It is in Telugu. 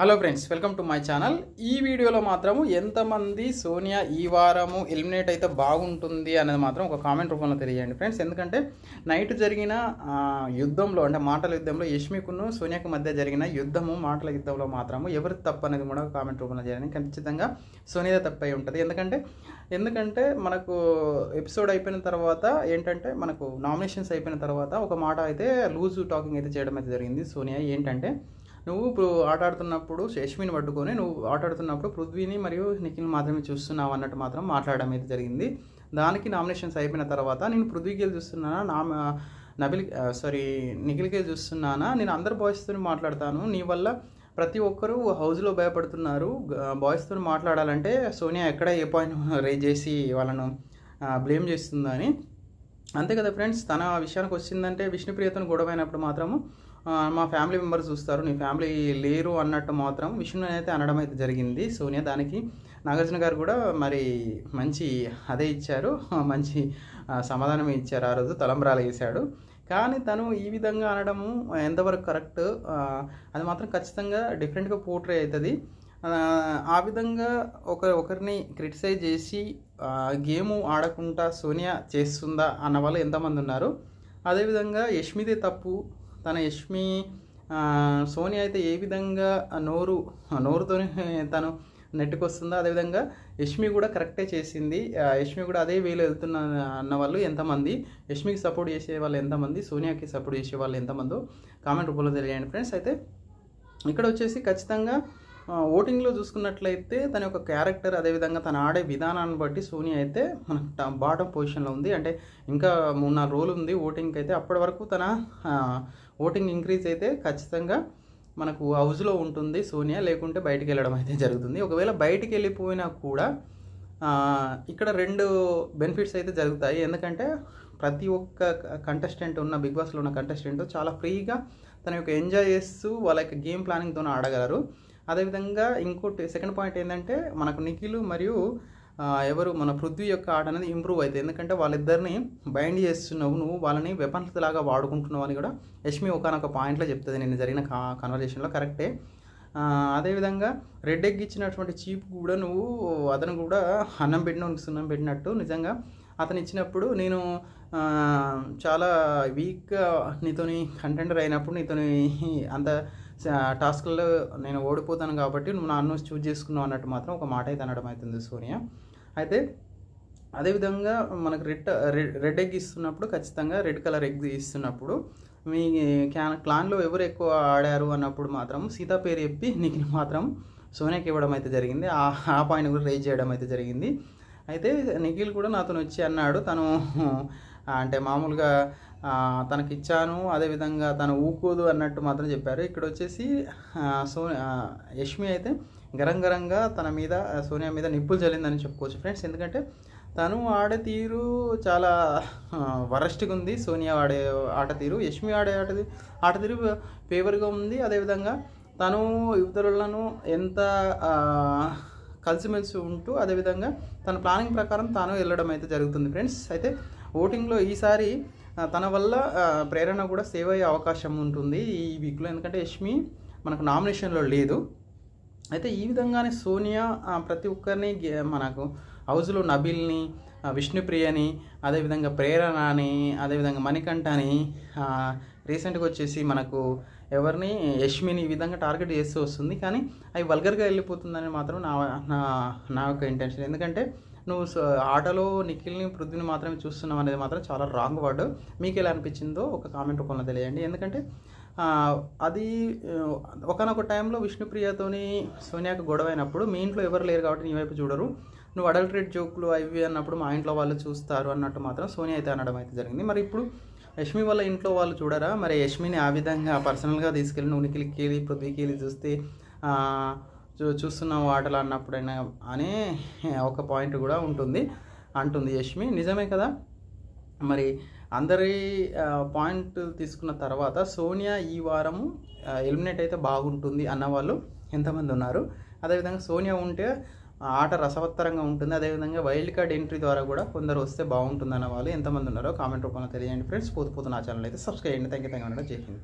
Hello friends, welcome to my channel. ఈ వీడియోలో మాత్రము ఎంతమంది సోనియా ఈ వారము ఎలిమినేట్ అయితే బాగుంటుంది అనేది మాత్రం ఒక కామెంట్ రూపంలో తెలియజేయండి ఫ్రెండ్స్. ఎందుకంటే నైట్ జరిగిన యుద్ధంలో, అంటే మాటల యుద్ధంలో యష్మికును సోనియాకు మధ్య జరిగిన మాటల యుద్ధంలో మాత్రము ఎవరి తప్పు అనేది కూడా కామెంట్ రూపంలో చేయండి. ఖచ్చితంగా సోనియా తప్పు అయి ఉంటుంది. ఎందుకంటే మనకు ఎపిసోడ్ అయిపోయిన తర్వాత ఏంటంటే, మనకు నామినేషన్స్ అయిపోయిన తర్వాత ఒక మాట అయితే లూజ్ టాకింగ్ అయితే చేయడం అయితే జరిగింది. సోనియా ఏంటంటే, నువ్వు ఇప్పుడు ఆట ఆడుతున్నప్పుడు యష్మిని పట్టుకొని నువ్వు ఆట ఆడుతున్నప్పుడు పృథ్వీని మరియు నిఖిల్ని మాత్రమే చూస్తున్నావు అన్నట్టు మాత్రం మాట్లాడడం అయితే జరిగింది. దానికి నామినేషన్స్ అయిపోయిన తర్వాత నేను పృథ్వీకి చూస్తున్నానా, నిఖిల్కి చూస్తున్నానా, నేను అందరు బాయ్స్తో మాట్లాడతాను, నీ వల్ల ప్రతి ఒక్కరూ హౌస్లో భయపడుతున్నారు, బాయ్స్తో మాట్లాడాలంటే సోనియా ఎక్కడ ఏ పాయింట్ రేజ్ చేసి వాళ్ళను బ్లేమ్ చేస్తుందని. అంతే కదా ఫ్రెండ్స్. తన విషయానికి వచ్చిందంటే విష్ణుప్రియతో గొడవైనప్పుడు మాత్రము మా ఫ్యామిలీ మెంబర్స్ చూస్తారు, నీ ఫ్యామిలీ లేరు అన్నట్టు మాత్రం విష్ణుని అయితే అనడం అయితే జరిగింది సోనియా. దానికి నాగార్జున గారు కూడా మరి మంచి అదే ఇచ్చారు, మంచి సమాధానం ఇచ్చారు. ఆ రోజు తలంబ్రాలు వేశాడు. కానీ తను ఈ విధంగా అనడము ఎంతవరకు కరెక్ట్, అది మాత్రం ఖచ్చితంగా డిఫరెంట్గా పోర్ట్రే అవుతుంది. ఆ విధంగా ఒకరిని క్రిటిసైజ్ చేసి గేము ఆడకుండా సోనియా చేస్తుందా అన్న వాళ్ళు ఎంతమంది ఉన్నారు. అదేవిధంగా యష్మిదే తప్పు. యష్మి సోనియా అయితే ఏ విధంగా నోరుతోనే తను నెట్టుకొస్తుందో అదేవిధంగా యష్మి కూడా కరెక్టే చేసింది. యష్మి కూడా అదే వేలో వెళ్తున్న అన్న వాళ్ళు ఎంతమంది, యష్మికి సపోర్ట్ చేసే వాళ్ళు ఎంతమంది, సోనియాకి సపోర్ట్ చేసే వాళ్ళు ఎంతమందో కామెంట్ రూపంలో తెలియజేయండి ఫ్రెండ్స్. అయితే ఇక్కడ వచ్చేసి ఖచ్చితంగా ఓటింగ్లో చూసుకున్నట్లయితే తన యొక్క క్యారెక్టర్, అదేవిధంగా తను ఆడే విధానాన్ని బట్టి సోనియా అయితే మనకు బాటమ్ పొజిషన్లో ఉంది. అంటే ఇంకా 3-4 రోజులు ఉంది ఓటింగ్కి అయితే. అప్పటి వరకు తన ఓటింగ్ ఇంక్రీజ్ అయితే ఖచ్చితంగా మనకు హౌస్లో ఉంటుంది సోనియా, లేకుంటే బయటికి వెళ్ళడం అయితే జరుగుతుంది. ఒకవేళ బయటికి వెళ్ళిపోయినా కూడా ఇక్కడ 2 బెనిఫిట్స్ అయితే జరుగుతాయి. ఎందుకంటే ప్రతి ఒక్క కంటెస్టెంట్ బిగ్ బాస్లో ఉన్న కంటెస్టెంట్ చాలా ఫ్రీగా తన యొక్క ఎంజాయ్ చేస్తూ వాళ్ళ యొక్క గేమ్ ప్లానింగ్తో ఆడగలరు. అదేవిధంగా ఇంకోటి సెకండ్ పాయింట్ ఏంటంటే, మనకు నిఖిల్ మరియు మన పృథ్వీ యొక్క ఆట అనేది ఇంప్రూవ్ అవుతుంది. ఎందుకంటే వాళ్ళిద్దరిని బైండ్ చేస్తున్నావు, నువ్వు వాళ్ళని వెపన్స్ లాగా వాడుకుంటున్నావు అని కూడా యష్మి ఒకనొక పాయింట్లో చెప్తుంది. నిన్న జరిగిన కన్వర్జేషన్లో కరెక్టే. అదేవిధంగా రెడ్ ఎగ్ ఇచ్చినటువంటి చీప్ కూడా అతను కూడా అన్నం సున్నం పెట్టినట్టు నిజంగా అతను ఇచ్చినప్పుడు నేను చాలా వీక్గా నీతోని కంటెండర్ అయినప్పుడు నీతోని అంత టాస్క్లో నేను ఓడిపోతాను కాబట్టి నువ్వు నన్ను చూజ్ చేసుకున్నావు అన్నట్టు మాత్రం ఒక మాట అయితే అనడం అవుతుంది సోనియా. అయితే అదేవిధంగా మనకు రెడ్ ఎగ్ ఇస్తున్నప్పుడు ఖచ్చితంగా రెడ్ కలర్ ఎగ్ ఇస్తున్నప్పుడు మీ క్లాన్లో ఎవరు ఎక్కువ ఆడారు అన్నప్పుడు మాత్రం సీతా పేరు చెప్పి నీకు మాత్రం సోనియాకి ఇవ్వడం అయితే జరిగింది. ఆ పాయింట్ కూడా రేజ్ చేయడం అయితే జరిగింది. అయితే నిఖిల్ కూడా నాతో వచ్చి అన్నాడు, తను అంటే మామూలుగా తనకి ఇచ్చాను, అదేవిధంగా తను ఊకోదు అన్నట్టు మాత్రం చెప్పారు. ఇక్కడ వచ్చేసి యష్మి అయితే గరంగా తన మీద సోనియా మీద నిప్పులు చల్లిందని చెప్పుకోవచ్చు ఫ్రెండ్స్. ఎందుకంటే తను ఆడే తీరు చాలా వరస్ట్గా ఉంది. సోనియా ఆడే ఆట తీరు, యష్మి ఆడే ఆట తీరు ఫేవర్గా ఉంది. అదేవిధంగా తను ఇతరులను ఎంత కలిసిమెలిసి ఉంటూ అదేవిధంగా తన ప్లానింగ్ ప్రకారం తాను వెళ్ళడం అయితే జరుగుతుంది ఫ్రెండ్స్. అయితే ఓటింగ్లో ఈసారి తన వల్ల ప్రేరణ కూడా సేవ్ అయ్యే అవకాశం ఉంటుంది ఈ వీక్లో. ఎందుకంటే యష్మి మనకు నామినేషన్లో లేదు. అయితే ఈ విధంగానే సోనియా ప్రతి ఒక్కరిని మనకు హౌస్లో నబిల్ని, విష్ణుప్రియని, అదేవిధంగా ప్రేరణని, అదేవిధంగా మణికంఠని, రీసెంట్గా వచ్చేసి మనకు ఎవరిని యష్మిని ఈ విధంగా టార్గెట్ చేస్తూ వస్తుంది. కానీ అవి వల్గర్గా వెళ్ళిపోతుందని మాత్రం నా యొక్క ఇంటెన్షన్. ఎందుకంటే నువ్వు ఆటలో నిఖిల్ని పృథ్వీని మాత్రమే చూస్తున్నావు అనేది మాత్రం చాలా రాంగ్ వర్డ్. మీకు ఎలా అనిపించిందో ఒక కామెంట్ రూపంలో తెలియండి. ఎందుకంటే అది ఒకనొక టైంలో విష్ణుప్రియతోని సోనియాకు గొడవ అయినప్పుడు మీ ఇంట్లో ఎవరు లేరు కాబట్టి నీ వైపు చూడరు, నువ్వు అడల్టరేట్ జోకులు అవి అన్నప్పుడు మా ఇంట్లో వాళ్ళు చూస్తారు అన్నట్టు మాత్రం సోనియా అయితే అనడం అయితే జరిగింది. మరి ఇప్పుడు యష్మి వాళ్ళ ఇంట్లో వాళ్ళు చూడరా? మరి యష్మిని ఆ విధంగా పర్సనల్గా తీసుకెళ్ళి నువ్వు నిఖిల్కి పృథ్వీకి చూస్తే చూస్తున్నావు ఆటలు అన్నప్పుడైనా అనే ఒక పాయింట్ కూడా అంటుంది యష్మి. నిజమే కదా. మరి అందరి పాయింట్ తీసుకున్న తర్వాత సోనియా ఈ వారము ఎలిమినేట్ అయితే బాగుంటుంది అన్నవాళ్ళు ఎంతమంది ఉన్నారు? అదేవిధంగా సోనియా ఉంటే ఆట రసవత్తరంగా ఉంటుంది. అదేవిధంగా వైల్డ్ కార్డ్ ఎంట్రీ ద్వారా కూడా కొందరు వస్తే బాగుంటుంది అన్న వాళ్ళు ఎంతమంది ఉన్నారో కామెంట్ రూపంలో తెలియండి ఫ్రెండ్స్. పోతు నా ఛానల్ అయితే సబ్స్క్రైబ్ చేయండి. Thank you. జై హింద్.